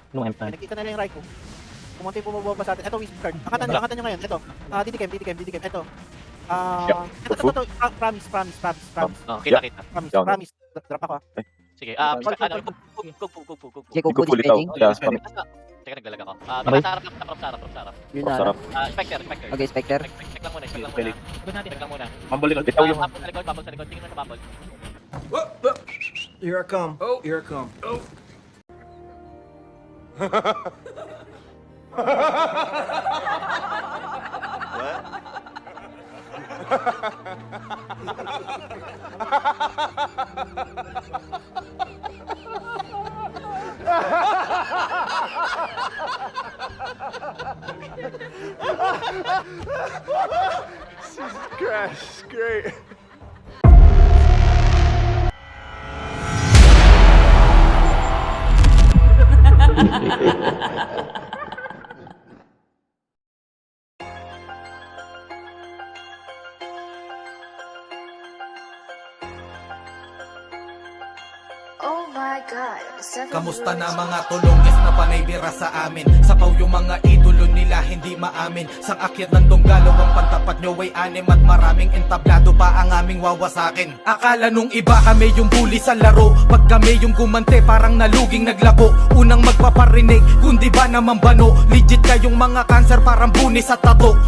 Nung M pa. Nakita nila yung Raikou. Kumunti bumababa sa atin. Ito, Wizard. Angkatan nyo ngayon. Ito. DDCam. Ito. Ito. Promise. Oh, kita. Promise. Drop ako. Sige, kugpo. Sige, kung Ikukulit pwedeng. daw. Teka, naglalag ako. Okay. Sarap. Yun na. Spectre. Okay, Spectre. Check lang muna. Check lang muna. Mambalik. Bitaw yung... Bubble sa likod. Tingin mo sa bubble. Here I come. Oh, here I come. Oh. Jesus Christ, great. Oh my God. Kamusta na mga tulongis na panay bira sa amin? Sapaw yung mga idolo nila hindi maamin. Sang akyat ng Donggalo ang pantapat nyo ay anim. At maraming entablado pa ang aming wawasakin. Akala nung iba kami yung bully sa laro. Pag kami yung gumante parang naluging naglako. Unang magpaparinig kundi ba naman bano. Legit kayong mga cancer parang bunis sa tato.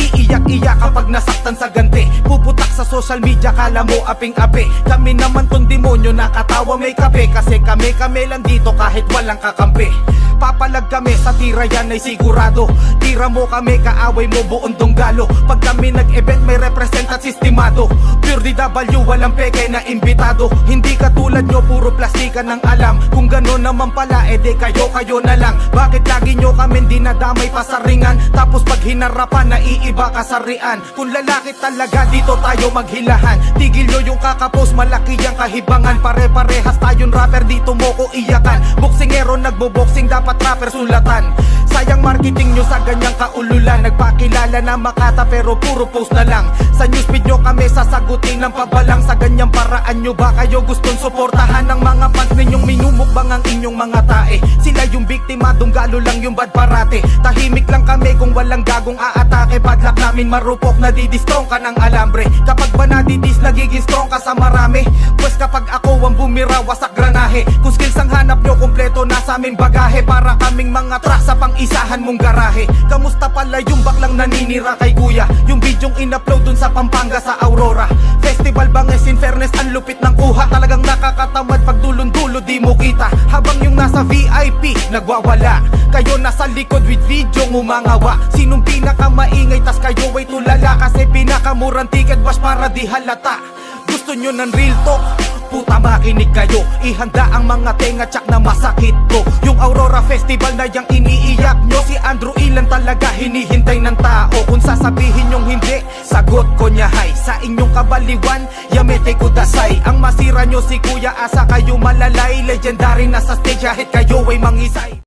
Iiyak-iyak kapag nasaktan sa ganti. Puputak sa social media kala mo aping-api. Kami naman tong demonyo nakatawa may kape. Kasi kami lang dito kahit walang kakampi. Papalag kami sa tira yan ay sigurado. Tira mo kami kaaway mo buong Donggalo. Pag kami nag-event may represent at sistemado. Pure DW walang peke na imbitado. Hindi katulad nyo puro plastikan ng alam. Kung gano'n naman pala edi kayo na lang. Bakit lagi nyo kami dinadamay pa sa ringan? Tapos pag hinarapan naiiba kasarian. Kung lalaki talaga dito tayo maghilahan. Tigil nyo yung kakapos malaki ang kahibangan. Pare-parehas tayong rapper dito mo ko iyakan. Boksingero nagbo-boxing dapat rapper sulatan. Sayang marketing nyo sa ganyang kaululan. Nagpakilala na Makata pero puro post na lang. Sa newsfeed nyo kami sasagutin ng pabalang. Sa ganyang paraan nyo ba kayo gustong suportahan ng mga fans ninyong minumukbang ang inyong mga tae? Sila yung biktima, Donggalo lang yung bad parate. Tahimik lang kami kung walang gagong aatake. Badlak namin marupok nadidistrong ka ng alambre. Kapag ba nadidis nagiging strong ka sa marami. Pues kapag ako ang bumira wasak granahe. Kung skills ang hanap nyo kompleto na sa aming bagahe. Para kaming mga truck sa pang-isahan mong garahe. Kamusta pala yung baklang naninira kay kuya? Yung bidyong in-upload dun sa Pampanga sa Aurora. Festival banges in fairness ang lupit ng kuha. Talagang nakakatamad pag dulon-dulo di mo kita. Habang yung nasa VIP nagwawala. Kayo nasa likod with video umangawa. Sinong pinakamaingay tas kayo ay tulala. Kasi pinakamurang ticket bash para di halata. Gusto nyo ng real talk? Puta makinig kayo. Ihanda ang mga tenga tsak na masakit ko. Yung Aurora Festival na yang iniiyak nyo. Si Andrew Ilan talaga hinihintay ng tao. Kung sasabihin nyong hindi, sagot ko nyahay. Sa inyong kabaliwan, yamete kudasay. Ang masira nyo si Kuya Asa kayo malalay. Legendary na sa stage kahit kayo ay mangisay.